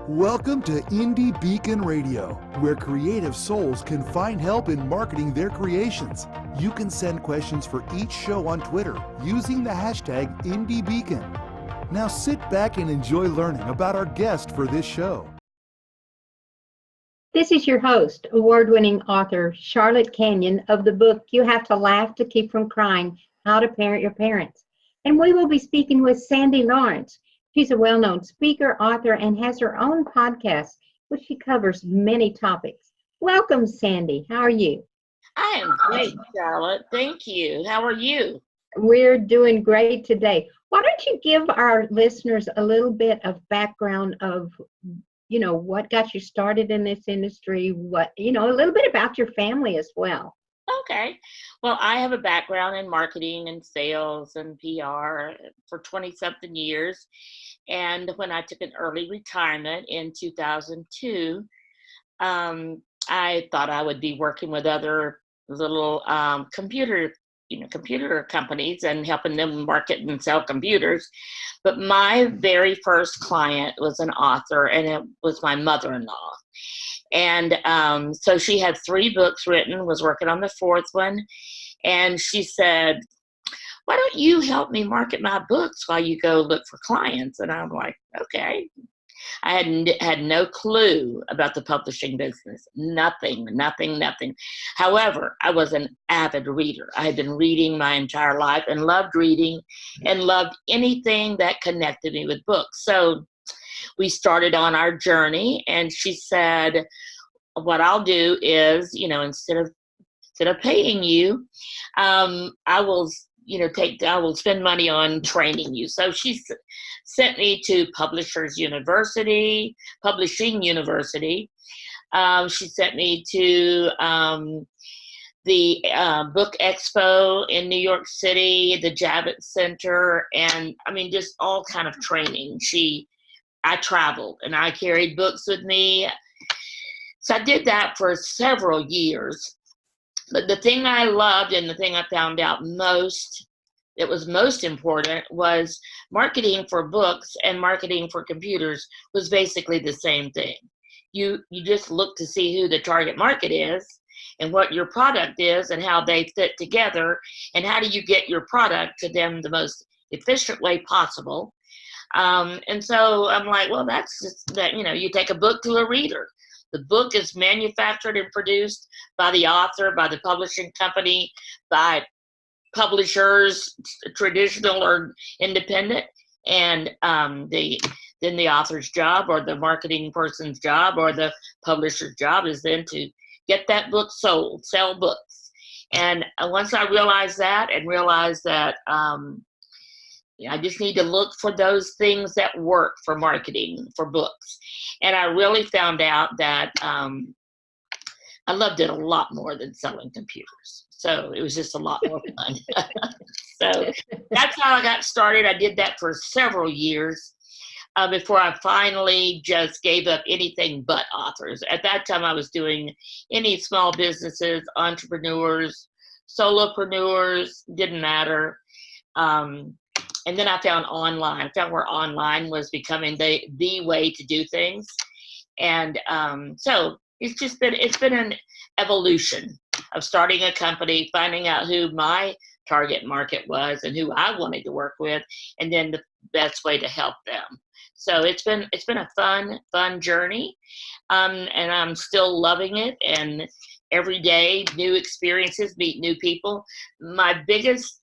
Welcome to Indie Beacon Radio, where creative souls can find help in marketing their creations. You can send questions for each show on Twitter using the hashtag IndieBeacon. Now sit back and enjoy learning about our guest for this show. This is your host, award-winning author Charlotte Canion of the book You Have to Laugh to Keep from Crying, How to Parent Your Parents. And we will be speaking with Sandy Lawrence. She's a well-known speaker, author, and has her own podcast, which she covers many topics. Welcome, Sandy. How are you? I am great, Charlotte. Thank you. How are you? We're doing great today. Why don't you give our listeners a little bit of background of, what got you started in this industry, a little bit about your family as well. Okay. Well, I have a background in marketing and sales and PR for 20-something years. And when I took an early retirement in 2002, I thought I would be working with other little computer companies and helping them market and sell computers. But my very first client was an author, and it was my mother-in-law. And so she had 3 books written, was working on the 4th one. And she said, why don't you help me market my books while you go look for clients? And I'm like, okay. I had no clue about the publishing business. Nothing. However, I was an avid reader. I had been reading my entire life and loved reading and loved anything that connected me with books. So we started on our journey, and she said, what I'll do is, instead of paying you, I will spend money on training you. So she sent me to Publishing University. She sent me to the Book Expo in New York City, the Javits Center, and just all kind of training. I traveled and I carried books with me. So I did that for several years. But the thing I loved and the thing I found out that was most important was marketing for books and marketing for computers was basically the same thing. You just look to see who the target market is and what your product is and how they fit together and how do you get your product to them the most efficient way possible. And so I'm like, well, that's just that, you take a book to a reader. The book is manufactured and produced by the author, by the publishing company, by publishers, traditional or independent. And then the author's job or the marketing person's job or the publisher's job is then to get that book sold, sell books. And once I realized that I just need to look for those things that work for marketing for books. And I really found out that I loved it a lot more than selling computers. So it was just a lot more fun. So that's how I got started. I did that for several years before I finally just gave up anything but authors. At that time, I was doing any small businesses, entrepreneurs, solopreneurs, didn't matter. And then I found where online was becoming the way to do things. And so it's been an evolution of starting a company, finding out who my target market was and who I wanted to work with, and then the best way to help them. So it's been a fun journey, and I'm still loving it. And every day, new experiences, meet new people. My biggest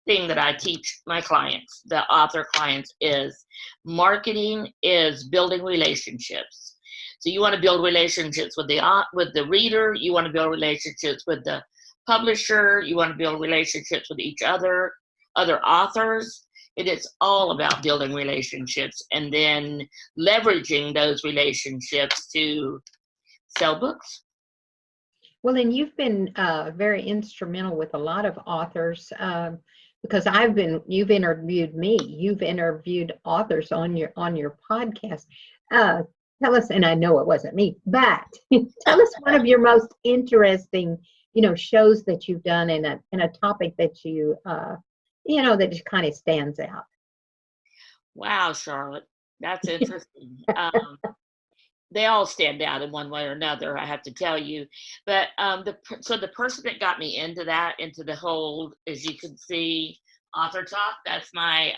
thing that I teach my clients, the author clients, is marketing is building relationships. So you want to build relationships with the reader, you want to build relationships with the publisher, you want to build relationships with each other authors. It is all about building relationships and then leveraging those relationships to sell books. Well, and you've been very instrumental with a lot of authors because you've interviewed me, you've interviewed authors on your podcast. Tell us, and I know it wasn't me, but tell us one of your most interesting, shows that you've done in a topic that you, that just kind of stands out. Wow, Charlotte, that's interesting. they all stand out in one way or another, I have to tell you. But the person that got me into the whole, as you can see, Author Talk, that's my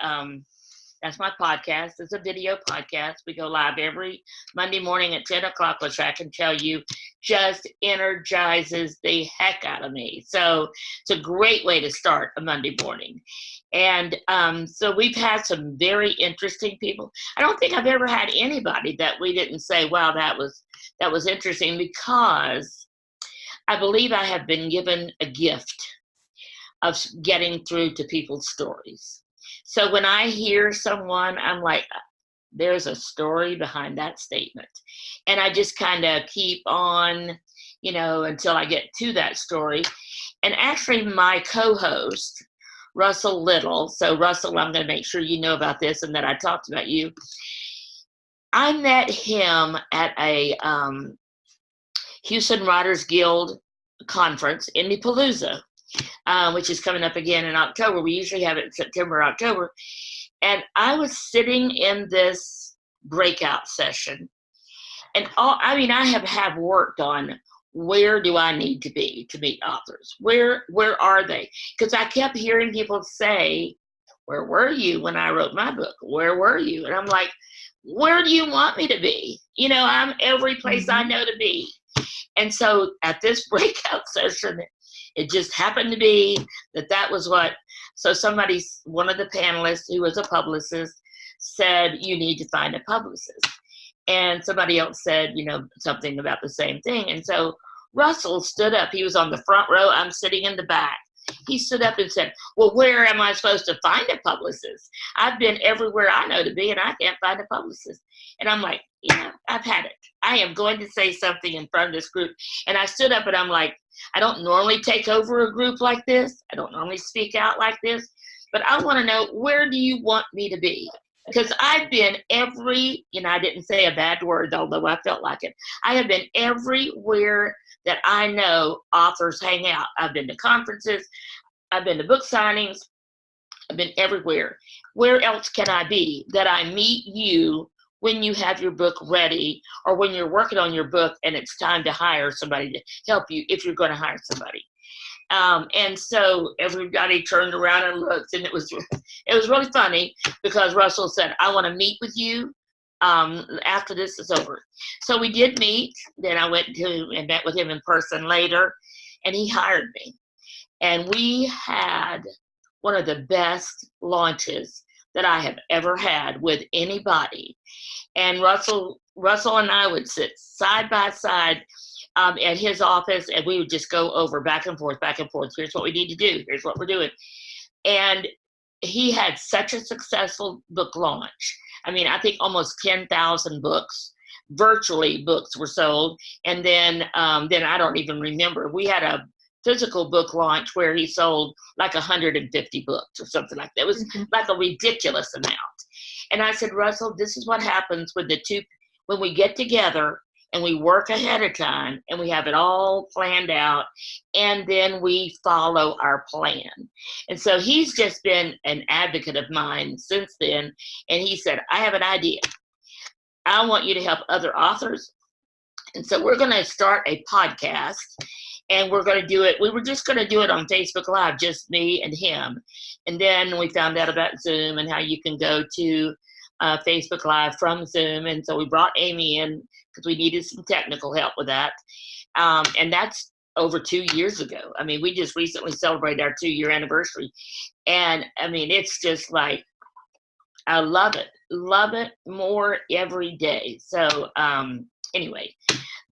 podcast. It's a video podcast. We go live every Monday morning at 10 o'clock, which I can tell you just energizes the heck out of me. So it's a great way to start a Monday morning. And so we've had some very interesting people. I don't think I've ever had anybody that we didn't say, wow, that was interesting, because I believe I have been given a gift of getting through to people's stories. So when I hear someone, I'm like, there's a story behind that statement. And I just kind of keep on, until I get to that story. And actually my co-host, Russell Little. So Russell, I'm going to make sure you know about this and that I talked about you. I met him at a Houston Writers Guild conference, Indiepalooza, which is coming up again in October. We usually have it in September, October. And I was sitting in this breakout session. And I have worked on, where do I need to be to meet authors? Where are they? Because I kept hearing people say, where were you when I wrote my book? Where were you? And I'm like, where do you want me to be? I'm every place I know to be. And so at this breakout session, it just happened to be that was what, so one of the panelists who was a publicist said, you need to find a publicist. And somebody else said, something about the same thing. And so Russell stood up. He was on the front row. I'm sitting in the back. He stood up and said, well, where am I supposed to find a publicist? I've been everywhere I know to be, and I can't find a publicist. And I'm like, I've had it. I am going to say something in front of this group. And I stood up and I'm like, I don't normally take over a group like this. I don't normally speak out like this. But I want to know, where do you want me to be? Because I've been I didn't say a bad word, although I felt like it. I have been everywhere that I know authors hang out. I've been to conferences. I've been to book signings. I've been everywhere. Where else can I be that I meet you when you have your book ready, or when you're working on your book and it's time to hire somebody to help you, if you're going to hire somebody? And so everybody turned around and looked, and it was really funny, because Russell said, I want to meet with you after this is over. So we did meet. Then I went to and met with him in person later, and he hired me. And we had one of the best launches that I have ever had with anybody. And Russell and I would sit side by side at his office, and we would just go over back and forth. Here's what we need to do. Here's what we're doing. And he had such a successful book launch. I think almost 10,000 books, virtually books, were sold. And then I don't even remember. We had a physical book launch where he sold like 150 books or something like that. It was like a ridiculous amount. And I said, Russell, this is what happens when we get together and we work ahead of time and we have it all planned out, and then we follow our plan. And so he's just been an advocate of mine since then. And he said, I have an idea. I want you to help other authors. And so we're going to start a podcast, and we're going to do it. We were just going to do it on Facebook Live, just me and him. And then we found out about Zoom and how you can go to Facebook Live from Zoom. And so we brought Amy in because we needed some technical help with that. And that's over 2 years ago. We just recently celebrated our 2-year anniversary. And it's just like, I love it more every day. So anyway,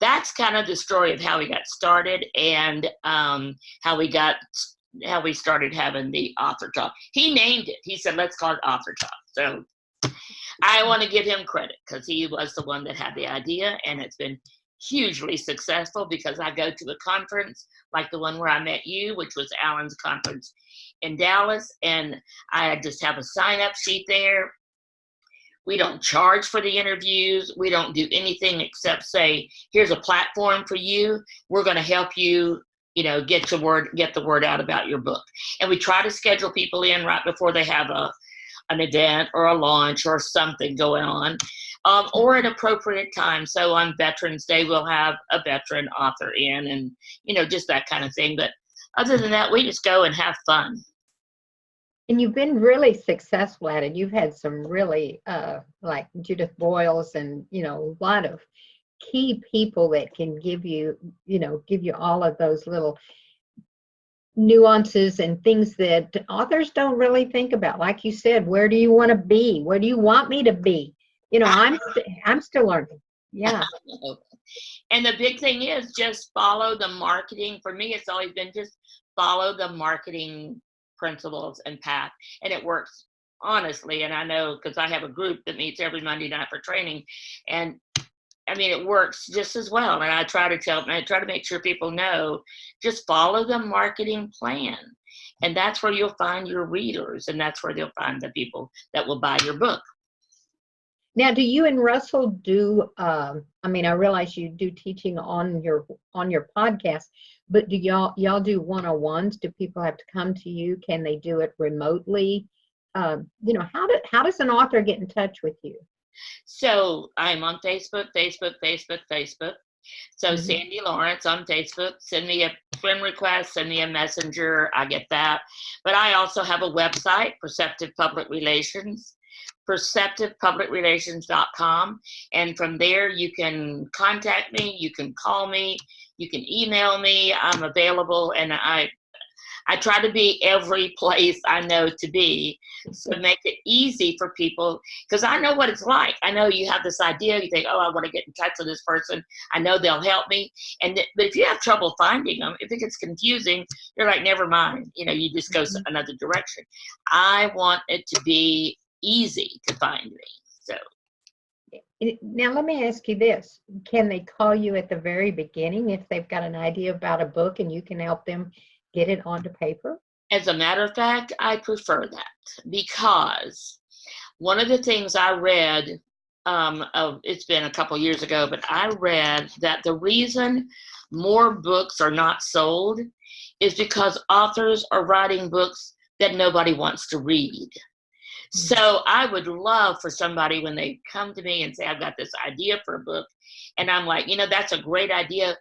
that's kind of the story of how we got started, and how we started having the Author Talk. He named it. He said, let's call it Author Talk. So I want to give him credit, because he was the one that had the idea, and it's been hugely successful, because I go to a conference like the one where I met you, which was Alan's conference in Dallas, and I just have a sign-up sheet there. We don't charge for the interviews. We don't do anything except say, here's a platform for you. We're going to help you, get the word out about your book. And we try to schedule people in right before they have an event or a launch or something going on, or an appropriate time. So on Veterans Day, we'll have a veteran author in, and just that kind of thing. But other than that, we just go and have fun. And you've been really successful at it. You've had some really, like Judith Boyles, and a lot of key people that can give you all of those little nuances and things that authors don't really think about. Like you said, where do you want to be? Where do you want me to be? I'm still learning. Yeah. And the big thing is just follow the marketing. For me, it's always been just follow the marketing principles and path, and it works, honestly. And I know, because I have a group that meets every Monday night for training, and I mean, it works just as well. And I try to make sure people know, just follow the marketing plan, and that's where you'll find your readers, and that's where they'll find the people that will buy your book. Now, do you and Russell do, I realize you do teaching on your podcast, but do y'all do one-on-ones? Do people have to come to you? Can they do it remotely? How does an author get in touch with you? So I'm on Facebook. So Sandy Lawrence on Facebook, send me a friend request, send me a messenger, I get that. But I also have a website, Perceptive Public Relations, perceptivepublicrelations.com. And from there, you can contact me, you can call me, you can email me. I'm available, and I try to be every place I know to be, so make it easy for people, because I know what it's like. I know you have this idea, you think, oh, I want to get in touch with this person. I know they'll help me. But if you have trouble finding them, if it gets confusing, you're like, never mind. You just go another direction. I want it to be easy to find me. So now let me ask you this. Can they call you at the very beginning if they've got an idea about a book and you can help them get it onto paper? As a matter of fact, I prefer that, because one of the things I read, it's been a couple years ago, but I read that the reason more books are not sold is because authors are writing books that nobody wants to read. So I would love for somebody, when they come to me and say, I've got this idea for a book, and I'm like, that's a great idea.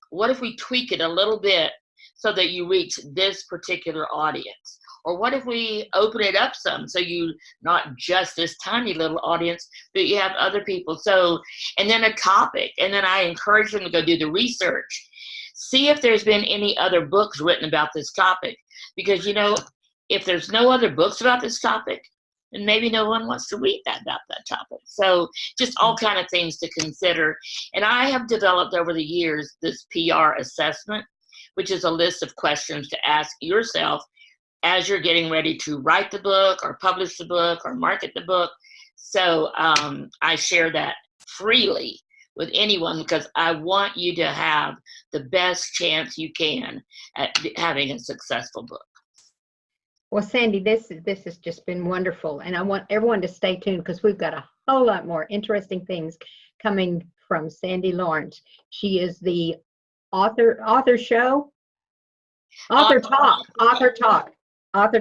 What if we tweak it a little bit so that you reach this particular audience? Or what if we open it up some, so you not just this tiny little audience, but you have other people? So, and then a topic, and then I encourage them to go do the research. See if there's been any other books written about this topic, because if there's no other books about this topic, and maybe no one wants to read about that topic. So just all kind of things to consider. And I have developed over the years this PR assessment, which is a list of questions to ask yourself as you're getting ready to write the book or publish the book or market the book. So I share that freely with anyone, because I want you to have the best chance you can at having a successful book. Well, Sandy, this has just been wonderful, and I want everyone to stay tuned, because we've got a whole lot more interesting things coming from Sandy Lawrence. She is the author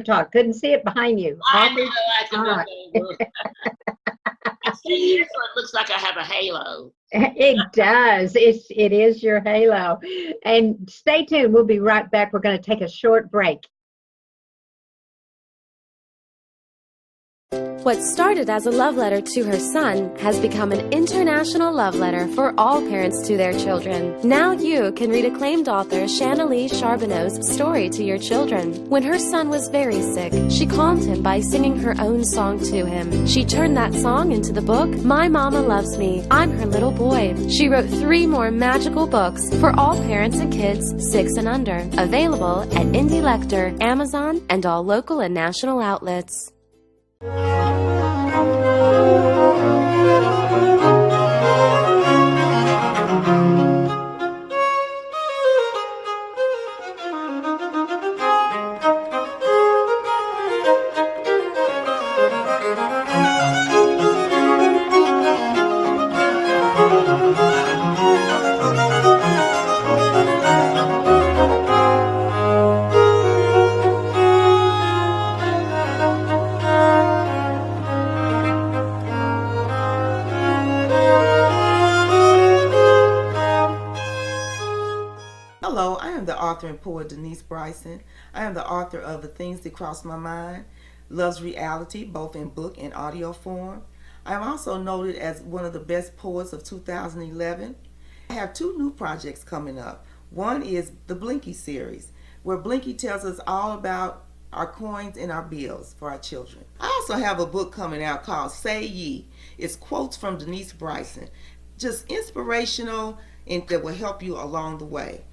talk. Couldn't see it behind you. I know, I can move over. It looks like I have a halo. It does. It is your halo. And stay tuned. We'll be right back. We're going to take a short break. What started as a love letter to her son has become an international love letter for all parents to their children. Now you can read acclaimed author Shanalee Charbonneau's story to your children. When her son was very sick, she calmed him by singing her own song to him. She turned that song into the book, My Mama Loves Me, I'm Her Little Boy. She wrote 3 more magical books for all parents and kids 6 and under. Available at Indie Lecter, Amazon, and all local and national outlets. author and poet Denise Bryson. I am the author of The Things That Cross My Mind, Love's Reality, both in book and audio form. I am also noted as one of the best poets of 2011. I have two new projects coming up. One is the Blinky series, where Blinky tells us all about our coins and our bills for our children. I also have a book coming out called Say Ye. It's quotes from Denise Bryson, just inspirational and that will help you along the way.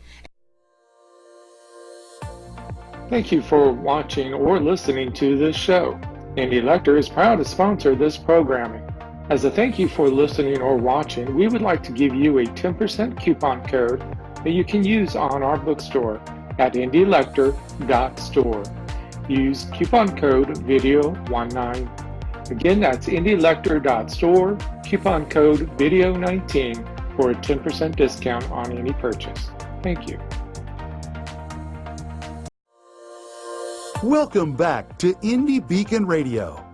Thank you for watching or listening to this show. Indie Lecter is proud to sponsor this programming. As a thank you for listening or watching, we would like to give you a 10% coupon code that you can use on our bookstore at indielector.store. Use coupon code video19. Again, that's indielector.store, coupon code video19 for a 10% discount on any purchase. Thank you. Welcome back to Indie Beacon Radio.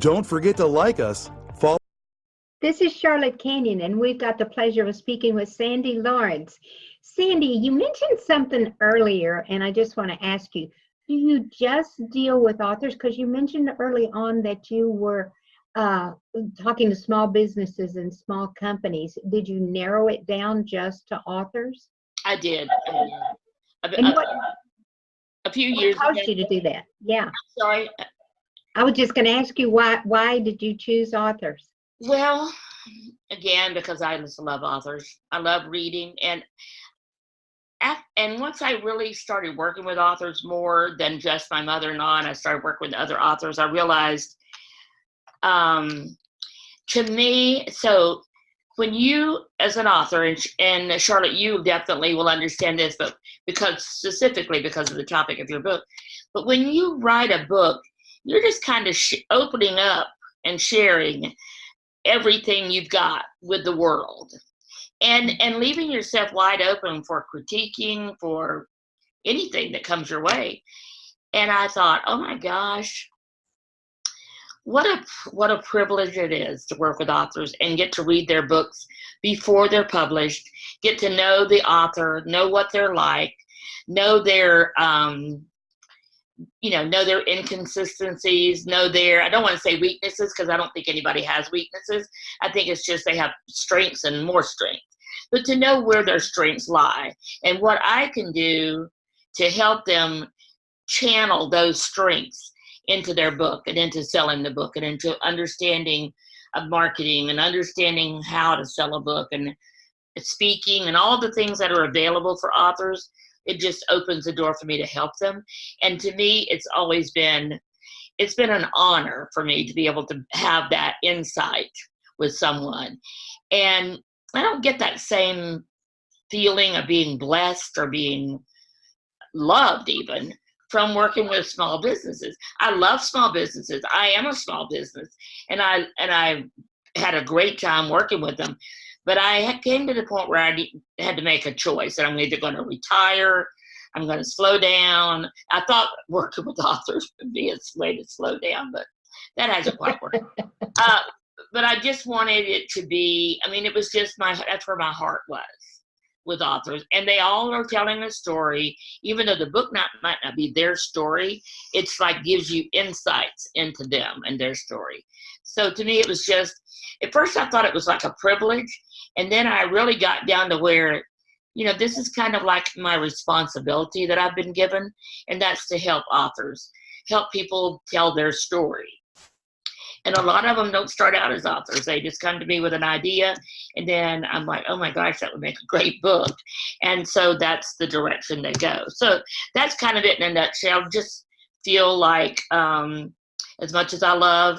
Don't forget to like us, follow. This is Charlotte Canion, and we've got the pleasure of speaking with Sandy Lawrence. Sandy, you mentioned something earlier, and I just want to ask you, do you just deal with authors? Because you mentioned early on that you were talking to small businesses and small companies. Did you narrow it down just to authors? I did. And what A few years ago. caused you to do that? Yeah. Sorry. I was just going to ask you why did you choose authors? Well, again, because I just love authors. I love reading, and once I really started working with authors more than just my mother-in-law, and I started working with other authors, I realized, to me, so when you, as an author, and Charlotte, you definitely will understand this, but specifically because of the topic of your book, but when you write a book, you're just kind of opening up and sharing everything you've got with the world, and leaving yourself wide open for critiquing, for anything that comes your way. And I thought, oh my gosh, what a privilege it is to work with authors and get to read their books before they're published, get to know the author, know what they're like, know their know their inconsistencies, I don't want to say weaknesses, because I don't think anybody has weaknesses. I think it's just they have strengths and more strengths. But to know where their strengths lie and what I can do to help them channel those strengths into their book and into selling the book and into understanding of marketing and understanding how to sell a book and speaking and all the things that are available for authors, it just opens the door for me to help them. And to me, it's been an honor for me to be able to have that insight with someone. And I don't get that same feeling of being blessed or being loved even from working with small businesses. I love small businesses. I am a small business, and I had a great time working with them. But I came to the point where I had to make a choice, and I'm either going to retire, I'm going to slow down. I thought working with authors would be a way to slow down, but that hasn't quite worked. But I just wanted it to be, it was just that's where my heart was with authors. And they all are telling a story, even though the book might not be their story, it's like gives you insights into them and their story. So to me, it was just, at first I thought it was like a privilege. And then I really got down to where, this is kind of like my responsibility that I've been given. And that's to help authors, help people tell their story. And a lot of them don't start out as authors. They just come to me with an idea. And then I'm like, oh my gosh, that would make a great book. And so that's the direction they go. So that's kind of it in a nutshell. Just feel like as much as I love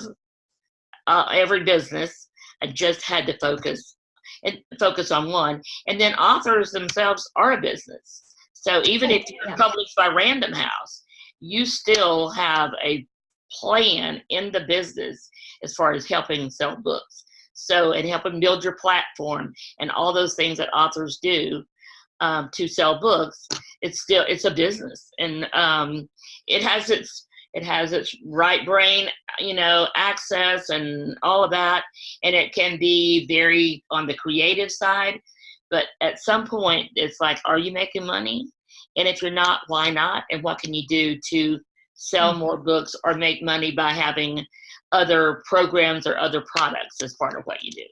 every business, I just had to focus on one. And then authors themselves are a business. So even if you're published by Random House, you still have a plan in the business as far as helping sell books. So, and helping build your platform and all those things that authors do to sell books. It's a business, and it has its right brain, access and all of that. And it can be very on the creative side, but at some point it's like, are you making money? And if you're not, why not? And what can you do to sell more books or make money by having other programs or other products as part of what you do?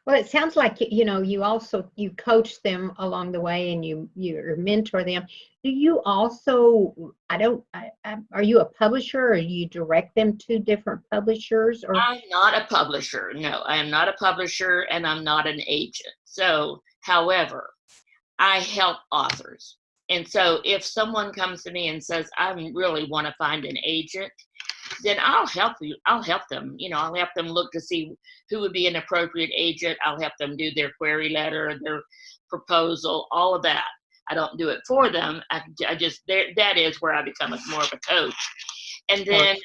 Well, it sounds like, you know, you coach them along the way, and you mentor them. Do you also, are you a publisher, or you direct them to different publishers? Or I'm not a publisher. No, I am not a publisher, and I'm not an agent. So, however, I help authors. And so if someone comes to me and says, I really want to find an agent, then I'll help you. I'll help them. You know, I'll help them look to see who would be an appropriate agent. I'll help them do their query letter, their proposal, all of that. I don't do it for them. I just, that is where I become more of a coach. And then,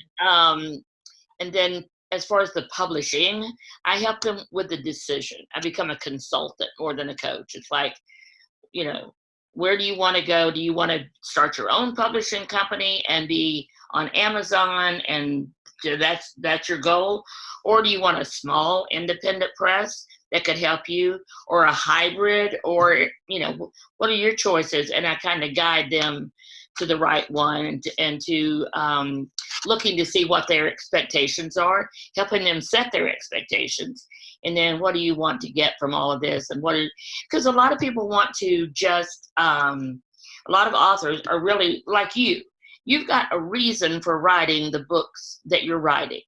and then as far as the publishing, I help them with the decision. I become a consultant more than a coach. It's like, you know, where do you want to go? Do you want to start your own publishing company and be on Amazon, and that's your goal? Or do you want a small independent press that could help you, or a hybrid, or, you know, what are your choices? And I kind of guide them to the right one, and to looking to see what their expectations are, helping them set their expectations. And then what do you want to get from all of this? And because a lot of people want to just, a lot of authors are really like you. You've got a reason for writing the books that you're writing.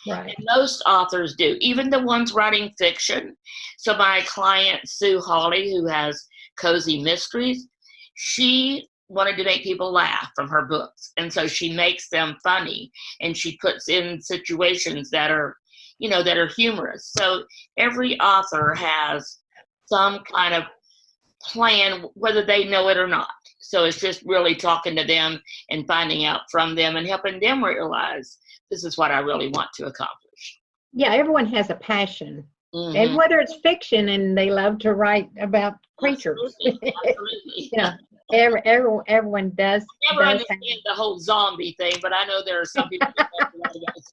right. And most authors do, even the ones writing fiction. So my client, Sue Hawley, who has Cozy Mysteries, she wanted to make people laugh from her books. And so she makes them funny, and she puts in situations that are, you know, that are humorous. So every author has some kind of plan, whether they know it or not. So it's just really talking to them and finding out from them and helping them realize this is what I really want to accomplish. Yeah, everyone has a passion. Mm-hmm. And whether it's fiction and they love to write about creatures. Absolutely. Absolutely. Yeah. Everyone does. I never understand the whole zombie thing, but I know there are some people that love a lot of those.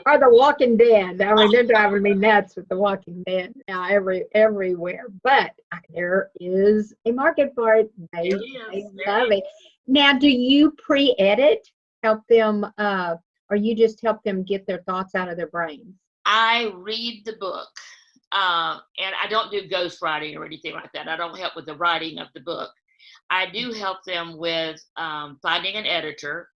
Or The Walking Dead. I mean, they're driving me nuts with The Walking Dead now everywhere. But there is a market for it. They love it. Now, do you pre-edit? Help them, or you just help them get their thoughts out of their brains? I read the book, and I don't do ghostwriting or anything like that. I don't help with the writing of the book. I do help them with finding an editor.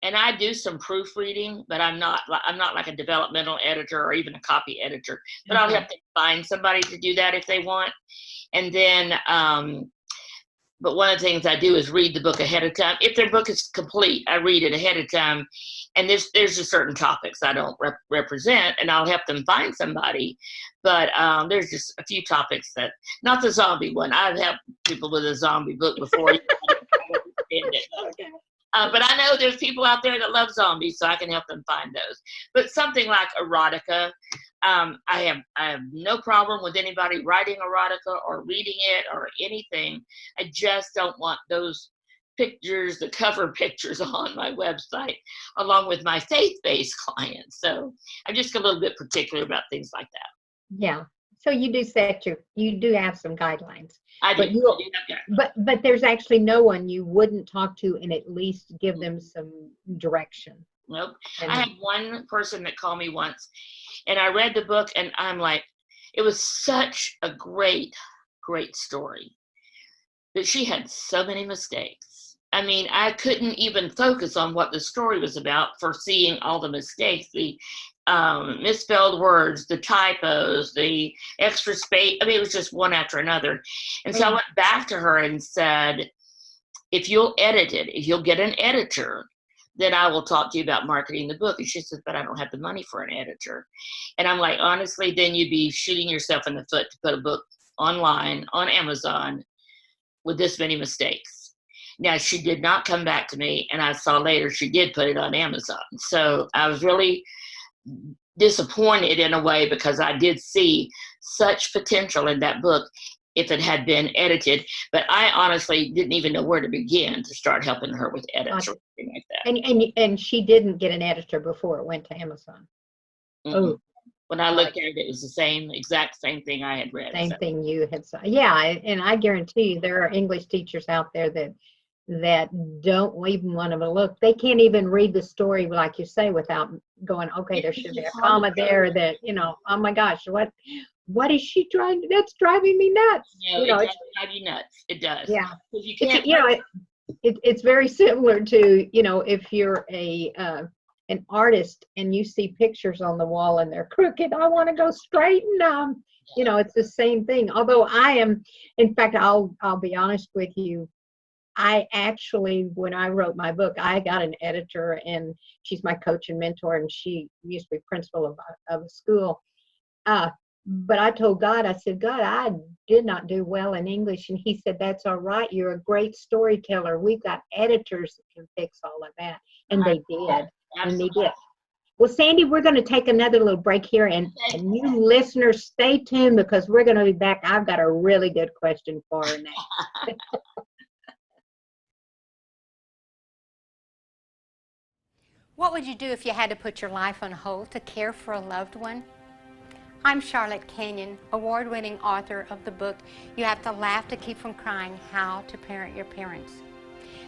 And I do some proofreading, but I'm not like a developmental editor or even a copy editor. But I'll have to find somebody to do that if they want. And then, but one of the things I do is read the book ahead of time. If their book is complete, I read it ahead of time. And there's just certain topics I don't represent, and I'll help them find somebody. But there's just a few topics that, not the zombie one. I've helped people with a zombie book before. But I know there's people out there that love zombies, so I can help them find those. But something like erotica, I have no problem with anybody writing erotica or reading it or anything. I just don't want those pictures, the cover pictures on my website, along with my faith-based clients. So I'm just a little bit particular about things like that. Yeah. So you do have some guidelines. I do. But there's actually no one you wouldn't talk to and at least give them some direction. Nope. I had one person that called me once, and I read the book, and I'm like, it was such a great story, but she had so many mistakes. I mean, I couldn't even focus on what the story was about for seeing all the mistakes, the misspelled words, the typos, the extra space. I mean, it was just one after another. And so I went back to her and said, if you'll edit it, if you'll get an editor, then I will talk to you about marketing the book. And she said, but I don't have the money for an editor. And I'm like, honestly, then you'd be shooting yourself in the foot to put a book online on Amazon with this many mistakes. Now, she did not come back to me, and I saw later she did put it on Amazon. So I was really disappointed in a way, because I did see such potential in that book if it had been edited. But I honestly didn't even know where to begin to start helping her with edits or anything like that. And she didn't get an editor before it went to Amazon. Mm-hmm. Oh. When I looked at it, it was the exact same thing I had read. Same thing you had saw. Yeah, and I guarantee you there are English teachers out there that that don't even want to look. They can't even read the story, like you say, without going, okay, there should be a comma there that, oh my gosh, what is she trying to, that's driving me nuts. It does drive you nuts. It does. Yeah. You can't, It's very similar to, if you're an artist and you see pictures on the wall and they're crooked, I want to go straighten them. It's the same thing. Although in fact, I'll be honest with you. I actually, when I wrote my book, I got an editor, and she's my coach and mentor, and she used to be principal of a school. But I told God, I said, God, I did not do well in English. And he said, that's all right. You're a great storyteller. We've got editors that can fix all of that. And they did. And they did. Well, Sandy, we're going to take another little break here. And you listeners, stay tuned, because we're going to be back. I've got a really good question for her now. What would you do if you had to put your life on hold to care for a loved one? I'm Charlotte Canion, award-winning author of the book, You Have to Laugh to Keep from Crying, How to Parent Your Parents.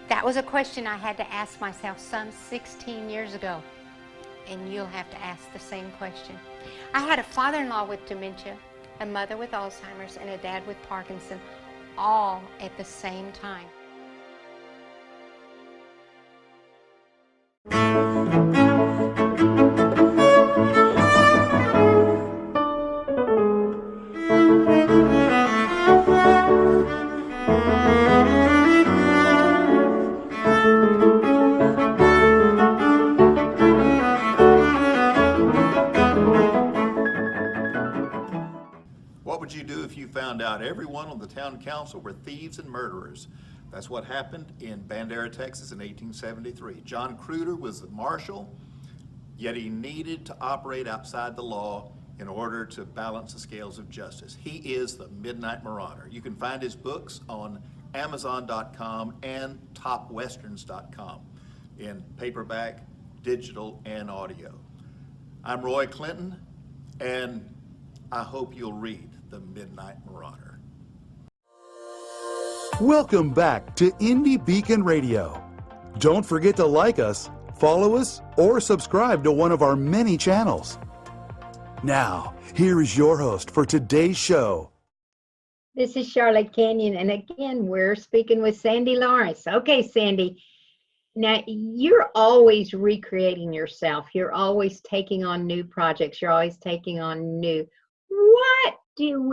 That was a question I had to ask myself some 16 years ago, and you'll have to ask the same question. I had a father-in-law with dementia, a mother with Alzheimer's, and a dad with Parkinson, all at the same time. What would you do if you found out everyone on the town council were thieves and murderers? That's what happened in Bandera, Texas in 1873. John Cruder was the marshal, yet he needed to operate outside the law in order to balance the scales of justice. He is the Midnight Marauder. You can find his books on Amazon.com and TopWesterns.com in paperback, digital, and audio. I'm Roy Clinton, and I hope you'll read The Midnight Marauder. Welcome back to Indie Beacon Radio. Don't forget to like us, follow us, or subscribe to one of our many channels. Now, here is your host for today's show. This is Charlotte Canion, and again, we're speaking with Sandy Lawrence. Okay, Sandy, now you're always recreating yourself. You're always taking on new projects. You're always taking on new. What can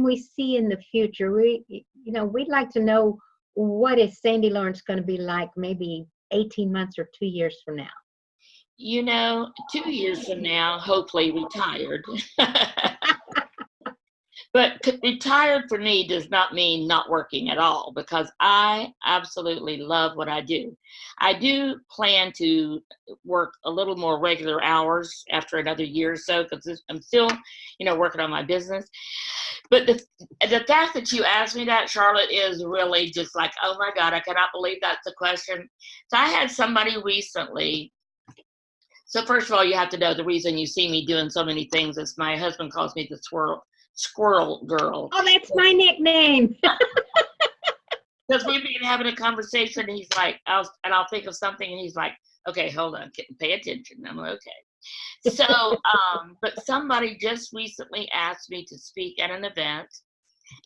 we see in the future? We'd like to know, what is Sandy Lawrence going to be like maybe 18 months or 2 years from now? 2 years from now, hopefully retired. But retired for me does not mean not working at all, because I absolutely love what I do. I do plan to work a little more regular hours after another year or so, because I'm still, working on my business. But the fact that you asked me that, Charlotte, is really just like, oh my God, I cannot believe that's a question. So I had somebody recently. So first of all, you have to know the reason you see me doing so many things is my husband calls me the squirrel girl. Oh, that's my nickname. Because we've been having a conversation, and he's like, I'll think of something, and he's like, okay, hold on, pay attention. I'm like, okay. So, but somebody just recently asked me to speak at an event,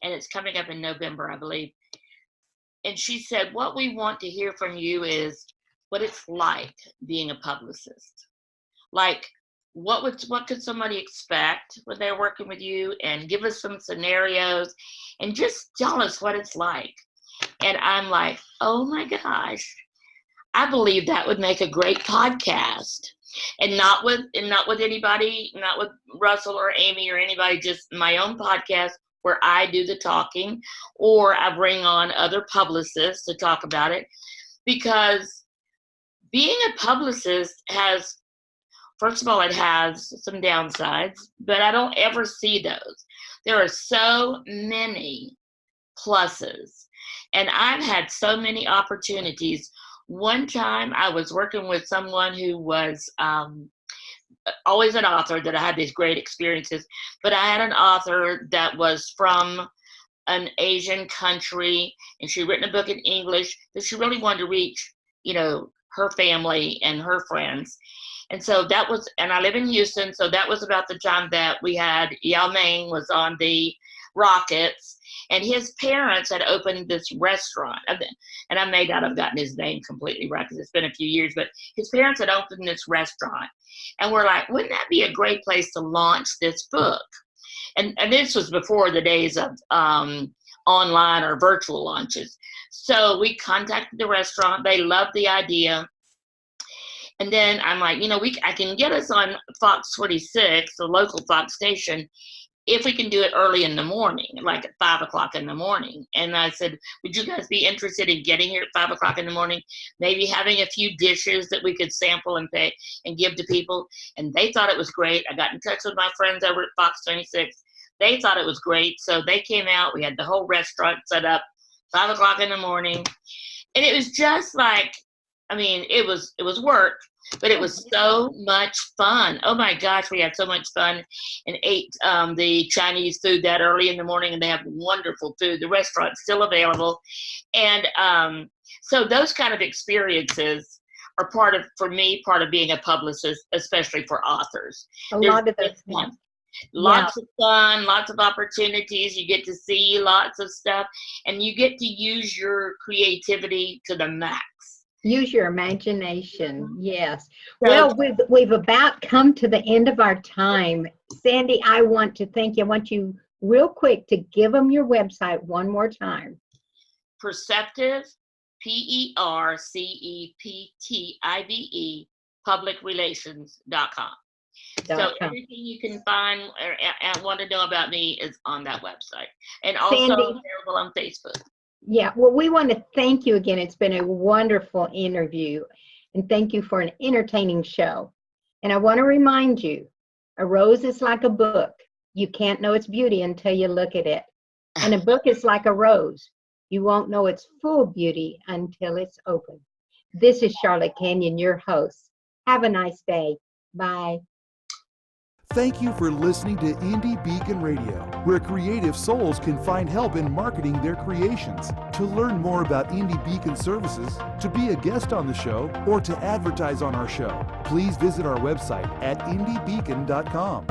and it's coming up in November, I believe. And she said, what we want to hear from you is what it's like being a publicist. Like, what could somebody expect when they're working with you, and give us some scenarios and just tell us what it's like. And I'm like, oh my gosh, I believe that would make a great podcast. And not with anybody, not with Russell or Amy or anybody, just my own podcast where I do the talking, or I bring on other publicists to talk about it. Because being a publicist has, first of all, it has some downsides, but I don't ever see those. There are so many pluses, and I've had so many opportunities. One time I was working with someone who was always an author that I had these great experiences, but I had an author that was from an Asian country, and she'd written a book in English that she really wanted to reach, her family and her friends. And so that was, and I live in Houston, so that was about the time that we had Yao Ming was on the Rockets, and his parents had opened this restaurant. And I may not have gotten his name completely right because it's been a few years, but his parents had opened this restaurant. And we're like, wouldn't that be a great place to launch this book? And this was before the days of online or virtual launches. So we contacted the restaurant. They loved the idea. And then I'm like, I can get us on Fox 46, the local Fox station, if we can do it early in the morning, like at 5 o'clock in the morning. And I said, would you guys be interested in getting here at 5 o'clock in the morning, maybe having a few dishes that we could sample and pay and give to people? And they thought it was great. I got in touch with my friends over at Fox 26. They thought it was great. So they came out. We had the whole restaurant set up, 5 o'clock in the morning. And it was just like, it was work, but it was so much fun. Oh my gosh, we had so much fun and ate the Chinese food that early in the morning, and they have wonderful food. The restaurant's still available. And so those kind of experiences are part of being a publicist, especially for authors. Lot of those things. Lots of fun, lots of opportunities. You get to see lots of stuff, and you get to use your creativity to the max. Use your imagination. Yes. Well, we've about come to the end of our time. Sandy, I want to thank you. I want you real quick to give them your website one more time. Perceptive, PerceptiVe, publicrelations.com. So everything you can find and want to know about me is on that website, and also Sandy, available on Facebook. Yeah, well, we want to thank you again. It's been a wonderful interview, and thank you for an entertaining show. And I want to remind you, a rose is like a book. You can't know its beauty until you look at it. And a book is like a rose. You won't know its full beauty until it's open. This is Charlotte Canion, your host. Have a nice day. Bye. Thank you for listening to Indie Beacon Radio, where creative souls can find help in marketing their creations. To learn more about Indie Beacon services, to be a guest on the show, or to advertise on our show, please visit our website at indiebeacon.com.